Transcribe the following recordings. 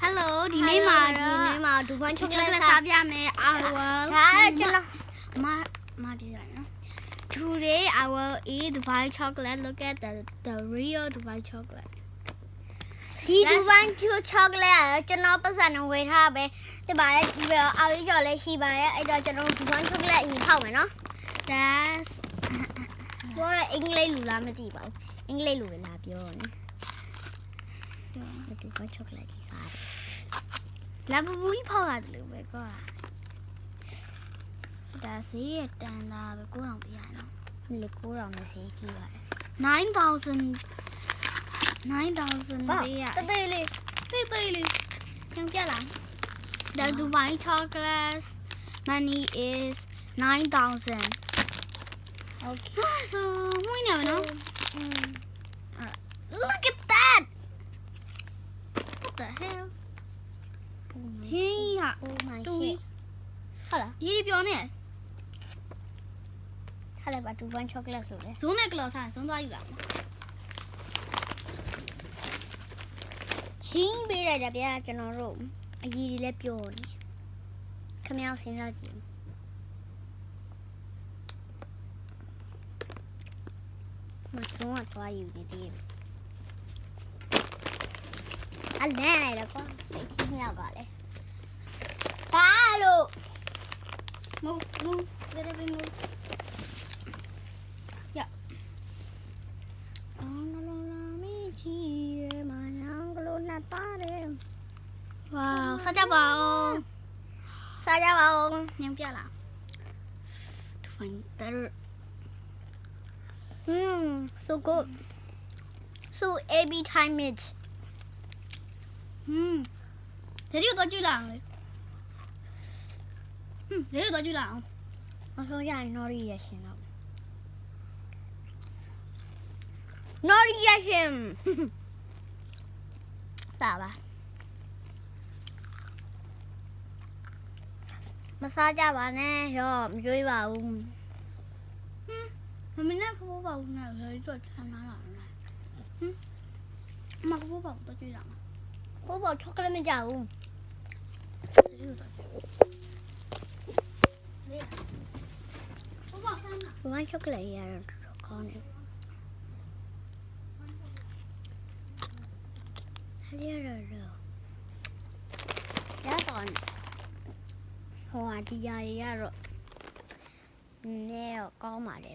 Hello, di name ma Dubai chocolate sabya me Today I will eat Dubai chocolate. Look at the real Dubai chocolate. See Dubai chocolate ကျွန်တော်ပတ်စံနဲ့ဝယ်ထားပဲဒီပါလေဒီပဲအော်ရီကျော်လေးရှိပါတယ်အဲ့တော့ကျွန်တော် Dubai chocolate အရင်ဖောက်မယ်နော် That's ပြောရအင်္ဂလိပ်လူလားမသိပါဘူးအင်္ဂလိပ်လူပဲလားပြောနေ Dubai chocolate ကြီးစားတယ် La bubui phawat lu be kwa. Da se tan da be 9000ပြရနော် လေ9000နဲ့ဈေးကြီးပါတယ် 9000 ပေးရ တသေးလေး သေးလေးညောင်ပြလား The Dubai chocolate money is 9000 Okay so မွေးနေမနော် Look at that What the hell ချင်းဟာ Oh my တူ shit ဟုတ်လား ရေးပြောနေ ထားလိုက်ပါ Dubai chocolate ဆိုလေ ဇုံးနဲ့ကလော်စားဇုံးသွားယူလာမှာ ချင်းပေးလိုက်တယ်ဗျာကျွန်တော်တို့အကြီးကြီးလည်းပြောနေခမောက်စဉ်းစားကြည့်မဆုံးတော့သွားယူနေသေးတယ်အလဲလိုက်တော့ကွာသိချင်းမြောက်ကလည်းဘာလို့ move little bit move yeah အော်နလုံးလာမီချီရမယံကလို့နဲ့ပါတယ် wow စားကြပါအောင် စားကြပါဦး ညောင်ပြလား to find better so good so every time it ဒါရီတော့ကြည့်လာအောင်လေဒါရီတော့ကြည့်လာအောင် အဆိုရနော်ရီရရှင်တော့နော်ရီရရှင်တာပါမစားကြပါနဲ့ရောမကြွေးပါဘူး မမနဲ့ဖိုးပါဦးနဲ့ဒါရီတော့ချမ်းလာတာလားမဖိုးပါတော့ကြည့်လာမှာ ကိုဘောချောကလက်မကြဘူး ဒါရီတော့ကြည့်လေဖိုးပါဆန်းလာ ဝမ်းချောကလက်ရတော့တော်ကောင်းတယ်ဟာရရရတော့ဟိုဟာဒီယာရရတော့နဲတော့ကောင်းပါလေ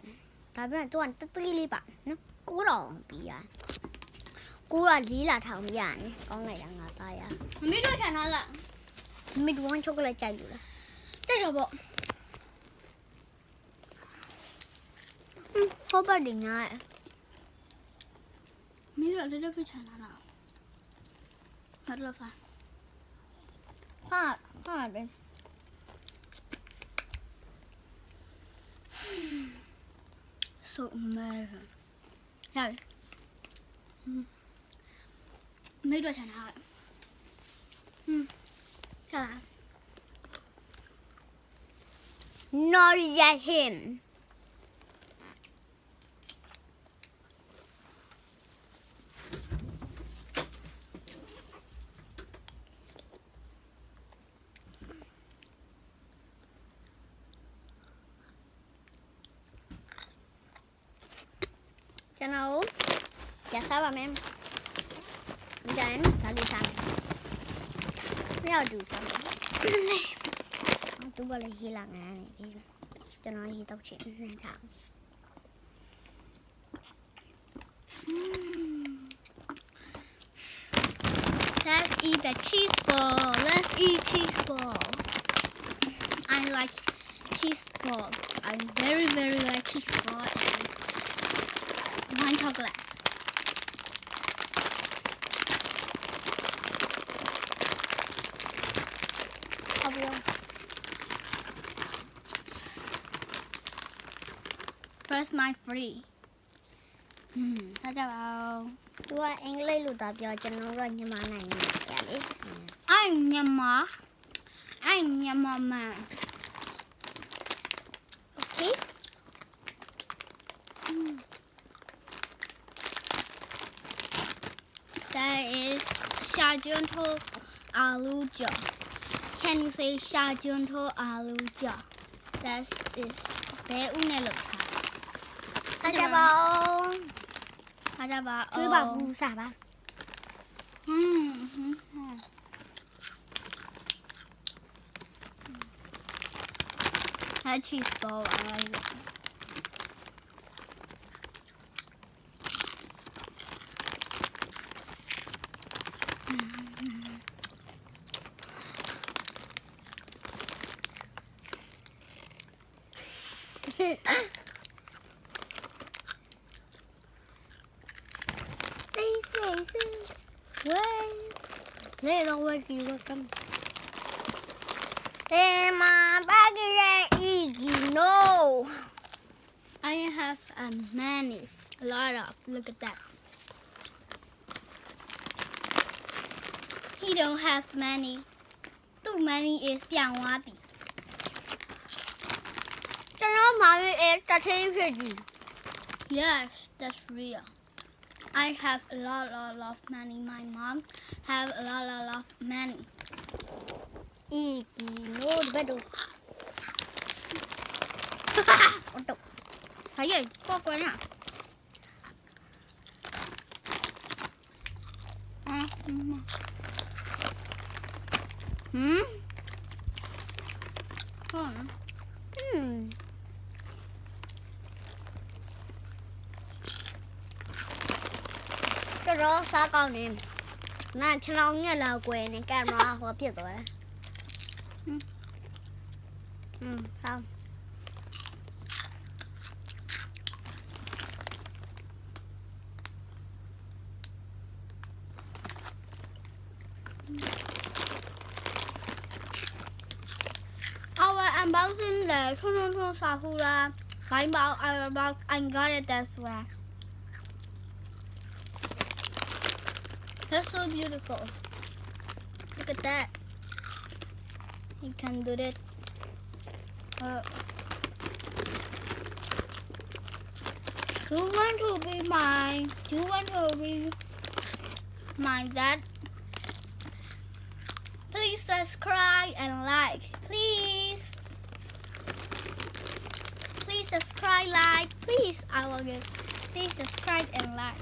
ဒါပေမဲ့သူကတတိလေးပါနော်9000ပြီးရ904လာထောင်ပြရတယ်ကောင်းလိုက်တာငါသားရ မမေတို့ချန်လာလား မီဒဝမ်းချောကလက်ကြိုက်လို့လား တက်တော့ပေါ့ ဟုတ်ပါတယ်ညာ မမေတို့လည်းတော့ချန်လာလားဟာတော့ဖာ ဟာပဲ so American ရပြီမမေတို့ချန်လာချလာ နော်ရဟင်ကျွန်တော်ရစားပါမယ်။ဒါနဲ့ဒါလေးစားမယ်။မရဘူးစားမယ်။သူ့ဘက်လည်းဟီလာငန်းနေပြီ။ကျွန်တော်ဟီတော့ချင်နေထား Let's eat the cheese ball. Let's eat cheese ball. I like cheese ball. I very like cheese ball and wine chocolate. First my free. စားကြပါဦး သူကအင်္ဂလိပ်လိုသာပြောကျွန်တော်ကညမနိုင်နေတယ်လေ I'm Myanmar man. Okay That is Xiaojuntou aloo jaw. Can you say Shajunto aloo jaw? That is very unelo. စားကြပါဦး Hajaba. ကျွေးပါဘူးစားပါ That cheese ball, I like it. Đây đâu quay kì qua căm. Thế mà ba cái gì no. I have many, a lot of. Look at that. He don't have many. Too many is piang wabi. Cho nó mà em ta thấy cái gì. Yes, that's real. I have a lot of money. My mom have a lot of money. Ý kì no bắt đầu. Thấy gì? Có quên à? Không. Cho nó sao con em. Nè cho nó nghe là quên này camera hóaผิดrồi. Xong. Our unboxing là không sao hula. Bánh bao I got it this way. That's so beautiful. Look at that. You can do it. Do you want to be my? Do you want to be my dad? Please subscribe and like. Please. Please subscribe, like. Please, I will get. Please subscribe and like.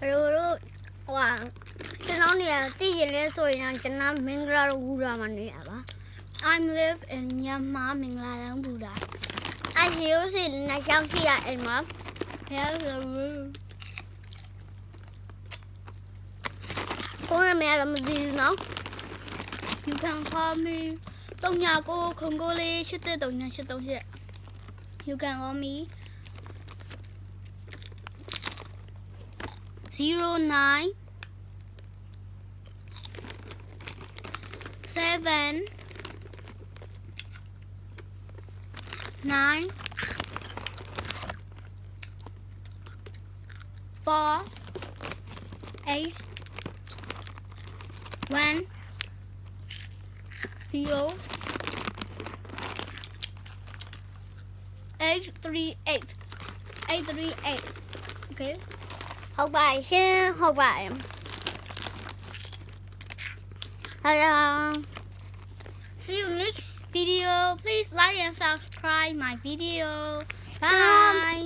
Rồi wow. Cho nó nè, tí gì lên rồi nè, cho nó mình ra đâu ra mà nè ba. I'm live in Myanmar, Mingladang Buddha. Anh hiểu gì là trong khi em mà. Hello. Cô là mẹ làm gì nó? You can call me. Đông nhà cô không có lê, chứ tên đông nhà chứ đông nhà. You can call me 09 7 9 4 8 1 0 838 838. Okay. Học bài chứ, học bài. See you next video. Please like and subscribe my video. Bye.